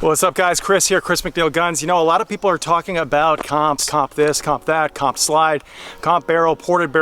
What's up guys, Chris here, Chris McNeil Guns. You know, a lot of people are talking about comps, comp this, comp that, comp slide, comp barrel, ported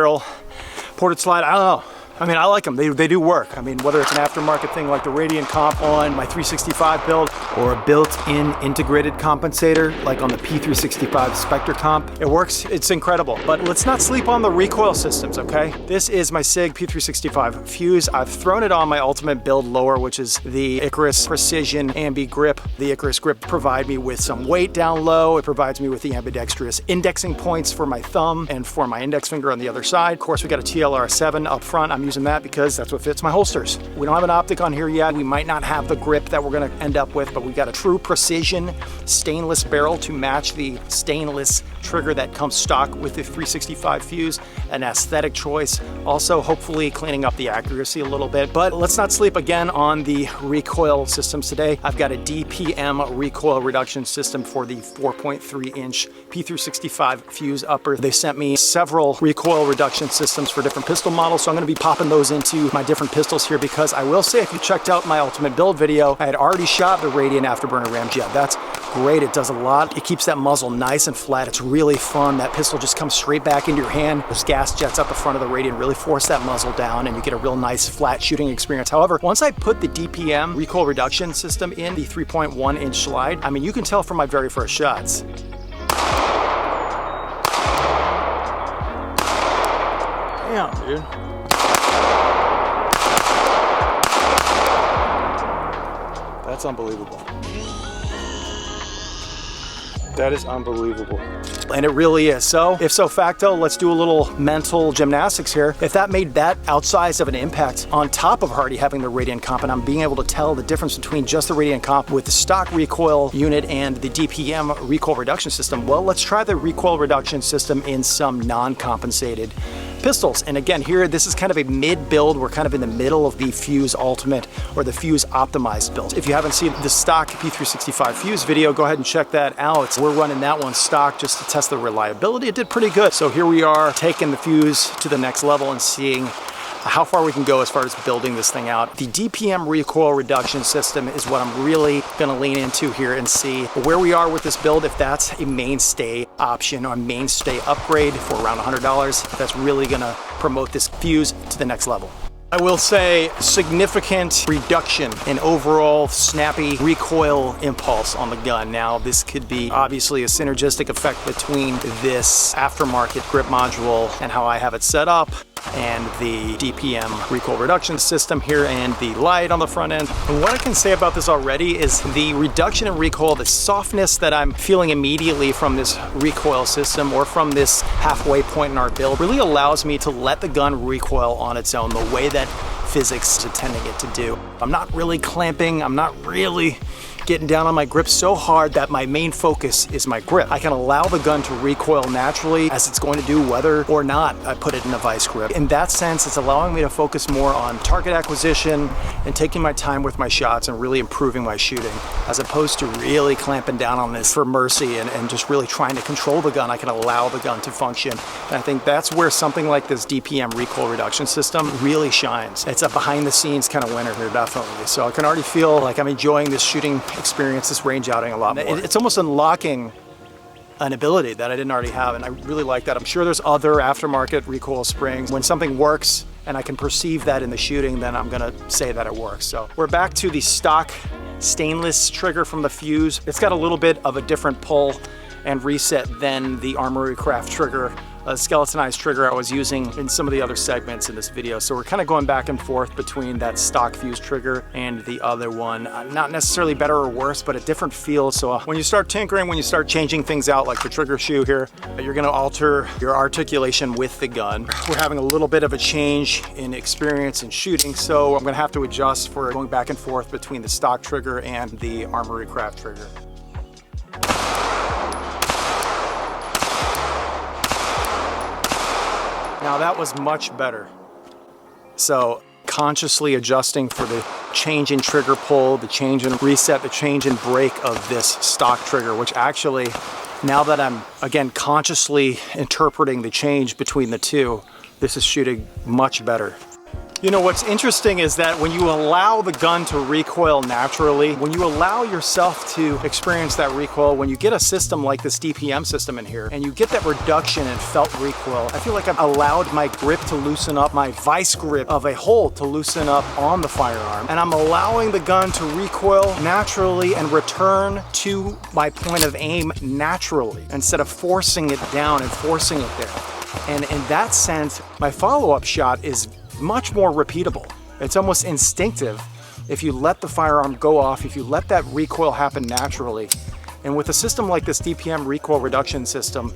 slide, I don't know. I mean, I like them, they do work. I mean, whether it's an aftermarket thing like the Radian comp on my 365 build or a built-in integrated compensator like on the P365 Spectre comp, it works, it's incredible. But let's not sleep on the recoil systems, okay? This is my SIG P365 FUSE. I've thrown it on my ultimate build lower, which is the Icarus Precision Ambi Grip. The Icarus Grip provides me with some weight down low. It provides me with the ambidextrous indexing points for my thumb and for my index finger on the other side. Of course, we got a TLR7 up front. I'm using that because that's what fits my holsters. We don't have an optic on here yet. We might not have the grip that we're gonna end up with, but we got a true precision stainless barrel to match the stainless trigger that comes stock with the 365 FUSE, an aesthetic choice. Also, hopefully cleaning up the accuracy a little bit, but let's not sleep again on the recoil systems today. I've got a DPM Recoil Reduction System for the 4.3-inch P365 FUSE upper. They sent me several recoil reduction systems for different pistol models, so I'm gonna be popping those into my different pistols here because I will say, if you checked out my ultimate build video, I had already shot the Radian Afterburner+Ramjet. That's great, it does a lot. It keeps that muzzle nice and flat. It's really fun. That pistol just comes straight back into your hand. Those gas jets up the front of the Radian really force that muzzle down and you get a real nice flat shooting experience. However, once I put the DPM Recoil Reduction System in the 3.1-inch slide, I mean, you can tell from my very first shots. Damn, dude. That's unbelievable. That is unbelievable. And it really is. So, if so facto, let's do a little mental gymnastics here. If that made that outsized of an impact on top of already having the Radian comp, and I'm being able to tell the difference between just the Radian comp with the stock recoil unit and the DPM Recoil Reduction System, well, let's try the Recoil Reduction System in some non-compensated pistols. And again, here, this is kind of a mid-build. We're kind of in the middle of the FUSE Ultimate or the FUSE Optimized build. If you haven't seen the stock P365 FUSE video, go ahead and check that out. We're running that one stock just to test the reliability. It did pretty good. So here we are taking the FUSE to the next level and seeing how far we can go as far as building this thing out. The DPM Recoil Reduction System is what I'm really gonna lean into here and see where we are with this build, if that's a mainstay option or a mainstay upgrade for around $100. That's really gonna promote this FUSE to the next level. I will say significant reduction in overall snappy recoil impulse on the gun. Now, this could be obviously a synergistic effect between this aftermarket grip module and how I have it set up and the DPM Recoil Reduction System here and the light on the front end. And what I can say about this already is the reduction in recoil, the softness that I'm feeling immediately from this recoil system or from this halfway point in our build really allows me to let the gun recoil on its own the way that physics is intending it to do. I'm not really clamping, I'm not really getting down on my grip so hard that my main focus is my grip. I can allow the gun to recoil naturally as it's going to do whether or not I put it in a vice grip. In that sense, it's allowing me to focus more on target acquisition and taking my time with my shots and really improving my shooting, as opposed to really clamping down on this for mercy and just really trying to control the gun. I can allow the gun to function. And I think that's where something like this DPM Recoil Reduction System really shines. It's a behind the scenes kind of winner here, definitely. So I can already feel like I'm enjoying this shooting experience, this range outing a lot more. It's almost unlocking an ability that I didn't already have, and I really like that. I'm sure there's other aftermarket recoil springs. When something works and I can perceive that in the shooting, then I'm gonna say that it works. So we're back to the stock stainless trigger from the FUSE. It's got a little bit of a different pull and reset than the Armory Craft trigger, a skeletonized trigger I was using in some of the other segments in this video. So we're kind of going back and forth between that stock FUSE trigger and the other one. Not necessarily better or worse, but a different feel. So when you start tinkering, when you start changing things out like the trigger shoe here, you're gonna alter your articulation with the gun. We're having a little bit of a change in experience in shooting, so I'm gonna have to adjust for going back and forth between the stock trigger and the Armory Craft trigger. Now that was much better. So consciously adjusting for the change in trigger pull, the change in reset, the change in break of this stock trigger, which actually, now that I'm again consciously interpreting the change between the two, this is shooting much better. You know, what's interesting is that when you allow the gun to recoil naturally, when you allow yourself to experience that recoil, when you get a system like this DPM system in here, and you get that reduction in felt recoil, I feel like I've allowed my grip to loosen up, my vice grip of a hold to loosen up on the firearm, and I'm allowing the gun to recoil naturally and return to my point of aim naturally, instead of forcing it down and forcing it there. And in that sense, my follow-up shot is much more repeatable. It's almost instinctive if you let the firearm go off, if you let that recoil happen naturally. And with a system like this DPM Recoil Reduction System,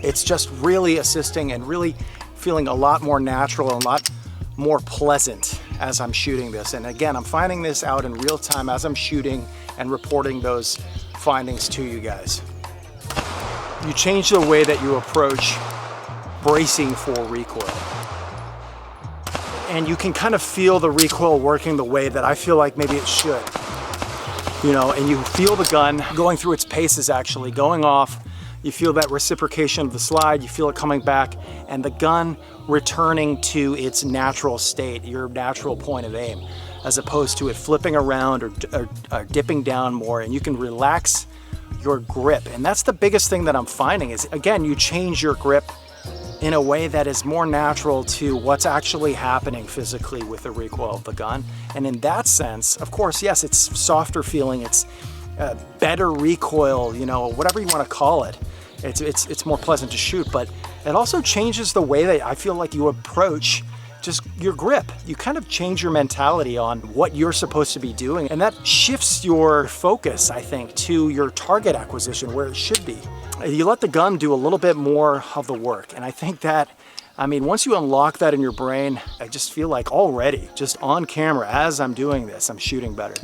it's just really assisting and really feeling a lot more natural and a lot more pleasant as I'm shooting this. And again, I'm finding this out in real time as I'm shooting and reporting those findings to you guys. You change the way that you approach bracing for recoil. And you can kind of feel the recoil working the way that I feel like maybe it should. You know, and you feel the gun going through its paces, actually going off. You feel that reciprocation of the slide, you feel it coming back, and the gun returning to its natural state, your natural point of aim, as opposed to it flipping around or dipping down more, and you can relax your grip. And that's the biggest thing that I'm finding is, again, you change your grip in a way that is more natural to what's actually happening physically with the recoil of the gun. And in that sense, of course, yes, it's softer feeling, it's better recoil, you know, whatever you want to call it. It's more pleasant to shoot, but it also changes the way that I feel like you approach just your grip. You kind of change your mentality on what you're supposed to be doing, and that shifts your focus, I think, to your target acquisition where it should be. You let the gun do a little bit more of the work, and I think that, I mean, once you unlock that in your brain, I just feel like already, just on camera, as I'm doing this, I'm shooting better.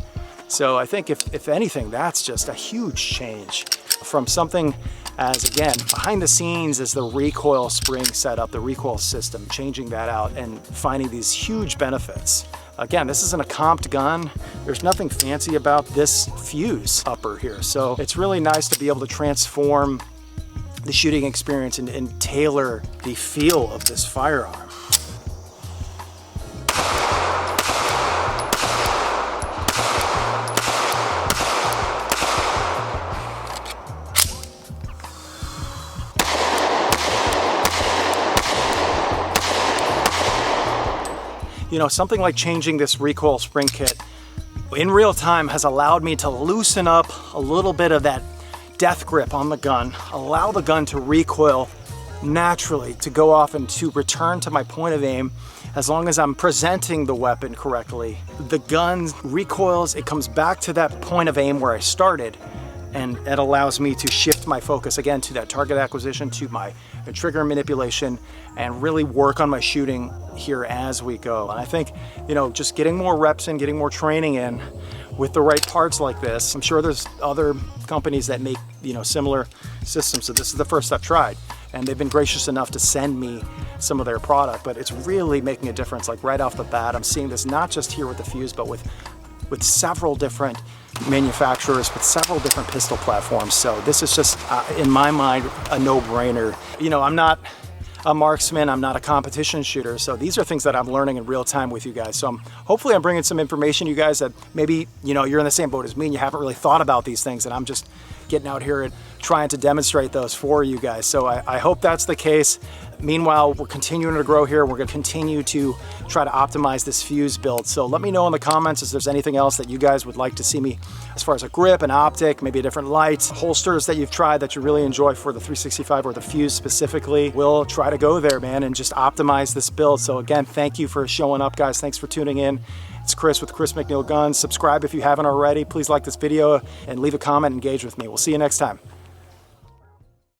So I think if anything, that's just a huge change from something as, again, behind the scenes as the recoil spring setup, the recoil system, changing that out and finding these huge benefits. Again, this isn't a comped gun. There's nothing fancy about this fuse upper here. So it's really nice to be able to transform the shooting experience and tailor the feel of this firearm. You know, something like changing this recoil spring kit in real time has allowed me to loosen up a little bit of that death grip on the gun, allow the gun to recoil naturally, to go off and to return to my point of aim as long as I'm presenting the weapon correctly. The gun recoils, it comes back to that point of aim where I started, and it allows me to shift my focus again to that target acquisition, to my trigger manipulation, and really work on my shooting here as we go. And I think, you know, just getting more reps in, getting more training in with the right parts like this. I'm sure there's other companies that make, you know, similar systems. So this is the first I've tried, and they've been gracious enough to send me some of their product, but it's really making a difference. Like right off the bat, I'm seeing this not just here with the Fuse, but with several different manufacturers, with several different pistol platforms. So this is just, in my mind, a no-brainer. You know, I'm not a marksman, I'm not a competition shooter, so these are things that I'm learning in real time with you guys. So hopefully I'm bringing some information to you guys that maybe, you know, you're in the same boat as me and you haven't really thought about these things, and I'm just getting out here and trying to demonstrate those for you guys. So I hope that's the case. Meanwhile, we're continuing to grow here. We're going to continue to try to optimize this Fuse build. So let me know in the comments if there's anything else that you guys would like to see me as far as a grip, an optic, maybe a different light, holsters that you've tried that you really enjoy for the 365 or the Fuse specifically. We'll try to go there, man, and just optimize this build. So again, thank you for showing up, guys. Thanks for tuning in. It's Chris with Chris McNeil Guns. Subscribe if you haven't already. Please like this video and leave a comment, engage with me. We'll see you next time.